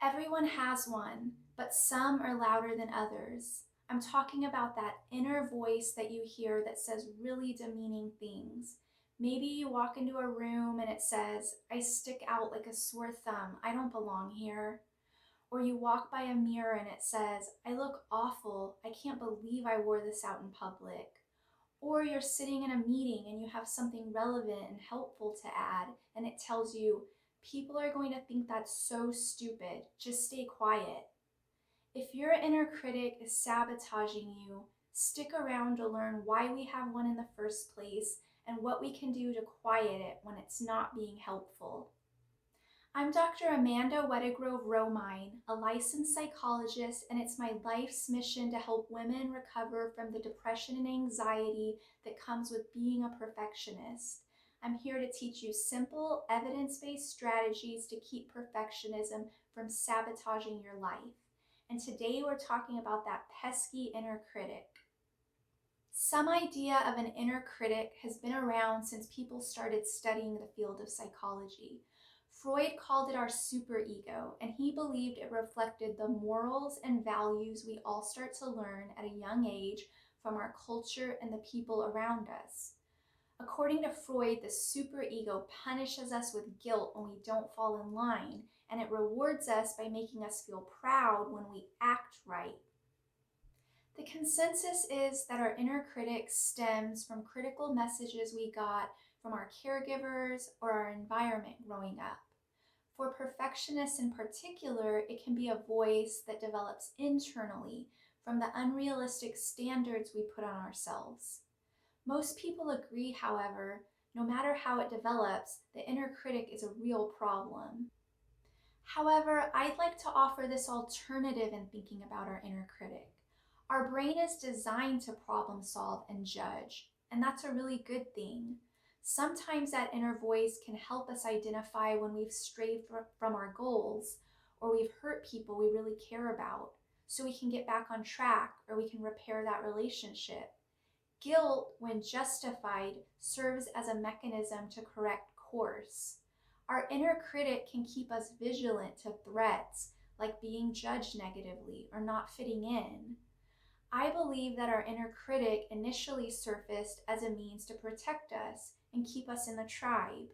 Everyone has one, but some are louder than others. I'm talking about that inner voice that you hear that says really demeaning things. Maybe you walk into a room and it says, I stick out like a sore thumb, I don't belong here. Or you walk by a mirror and it says, I look awful, I can't believe I wore this out in public. Or you're sitting in a meeting and you have something relevant and helpful to add, and it tells you, people are going to think that's so stupid, just stay quiet. If your inner critic is sabotaging you, stick around to learn why we have one in the first place and what we can do to quiet it when it's not being helpful. I'm Dr. Amanda Wetegrove-Romine, a licensed psychologist, and it's my life's mission to help women recover from the depression and anxiety that comes with being a perfectionist. I'm here to teach you simple, evidence-based strategies to keep perfectionism from sabotaging your life. And today we're talking about that pesky inner critic. Some idea of an inner critic has been around since people started studying the field of psychology. Freud called it our superego, and he believed it reflected the morals and values we all start to learn at a young age from our culture and the people around us. According to Freud, the superego punishes us with guilt when we don't fall in line, and it rewards us by making us feel proud when we act right. The consensus is that our inner critic stems from critical messages we got from our caregivers or our environment growing up. For perfectionists in particular, it can be a voice that develops internally from the unrealistic standards we put on ourselves. Most people agree, however, no matter how it develops, the inner critic is a real problem. However, I'd like to offer this alternative in thinking about our inner critic. Our brain is designed to problem solve and judge, and that's a really good thing. Sometimes that inner voice can help us identify when we've strayed from our goals or we've hurt people we really care about, so we can get back on track or we can repair that relationship. Guilt, when justified, serves as a mechanism to correct course. Our inner critic can keep us vigilant to threats like being judged negatively or not fitting in. I believe that our inner critic initially surfaced as a means to protect us and keep us in the tribe.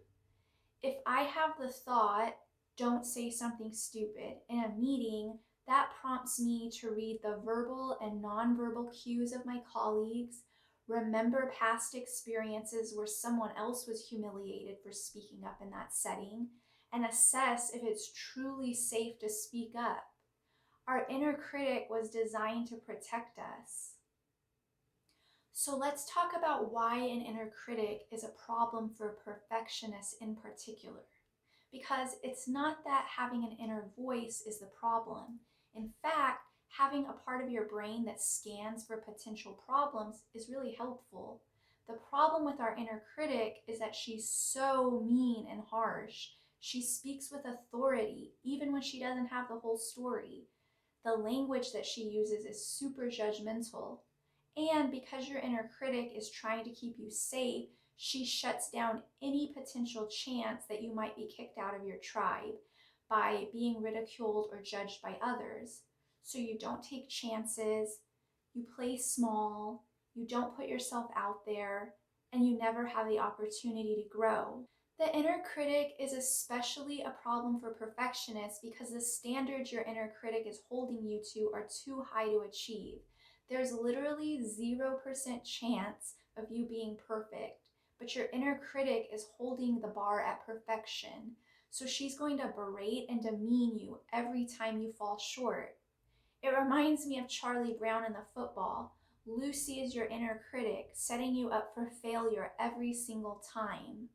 If I have the thought, don't say something stupid, in a meeting, that prompts me to read the verbal and nonverbal cues of my colleagues, remember past experiences where someone else was humiliated for speaking up in that setting, and assess if it's truly safe to speak up. Our inner critic was designed to protect us. So let's talk about why an inner critic is a problem for perfectionists in particular. Because it's not that having an inner voice is the problem. In fact, having a part of your brain that scans for potential problems is really helpful. The problem with our inner critic is that she's so mean and harsh. She speaks with authority, even when she doesn't have the whole story. The language that she uses is super judgmental. And because your inner critic is trying to keep you safe, she shuts down any potential chance that you might be kicked out of your tribe by being ridiculed or judged by others. So you don't take chances, you play small, you don't put yourself out there, and you never have the opportunity to grow. The inner critic is especially a problem for perfectionists because the standards your inner critic is holding you to are too high to achieve. There's literally 0% chance of you being perfect, but your inner critic is holding the bar at perfection. So she's going to berate and demean you every time you fall short. It reminds me of Charlie Brown in the football. Lucy is your inner critic, setting you up for failure every single time.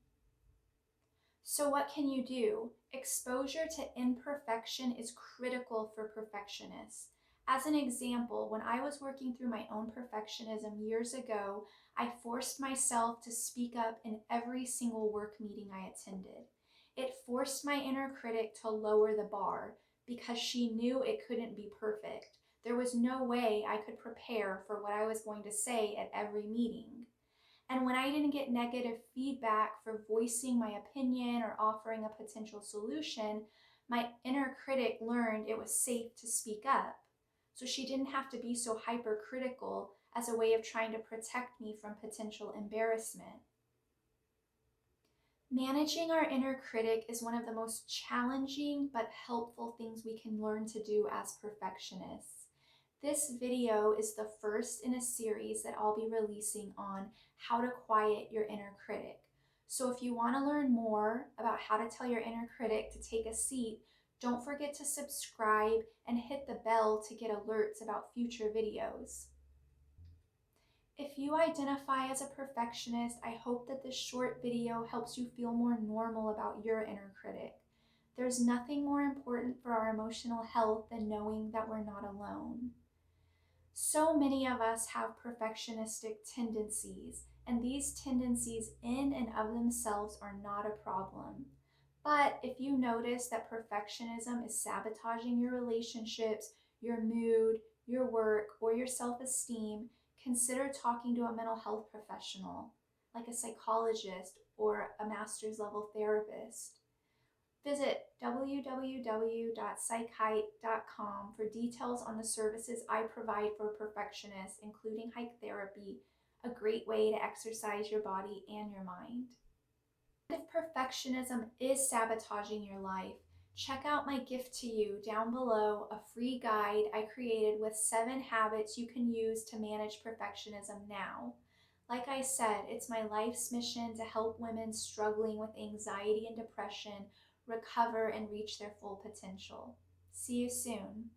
So what can you do? Exposure to imperfection is critical for perfectionists. As an example, when I was working through my own perfectionism years ago, I forced myself to speak up in every single work meeting I attended. It forced my inner critic to lower the bar because she knew it couldn't be perfect. There was no way I could prepare for what I was going to say at every meeting. And when I didn't get negative feedback for voicing my opinion or offering a potential solution, My inner critic learned it was safe to speak up, so she didn't have to be so hypercritical as a way of trying to protect me from potential embarrassment. Managing our inner critic is one of the most challenging but helpful things we can learn to do as perfectionists. This video is the first in a series that I'll be releasing on how to quiet your inner critic. So if you want to learn more about how to tell your inner critic to take a seat, don't forget to subscribe and hit the bell to get alerts about future videos. If you identify as a perfectionist, I hope that this short video helps you feel more normal about your inner critic. There's nothing more important for our emotional health than knowing that we're not alone. So many of us have perfectionistic tendencies, and these tendencies in and of themselves are not a problem. But if you notice that perfectionism is sabotaging your relationships, your mood, your work, or your self-esteem, consider talking to a mental health professional, like a psychologist or a master's level therapist. Visit www.psychite.com for details on the services I provide for perfectionists, including hike therapy, a great way to exercise your body and your mind. If perfectionism is sabotaging your life, check out my gift to you down below, a free guide I created with 7 habits you can use to manage perfectionism now. Like I said, it's my life's mission to help women struggling with anxiety and depression recover and reach their full potential. See you soon.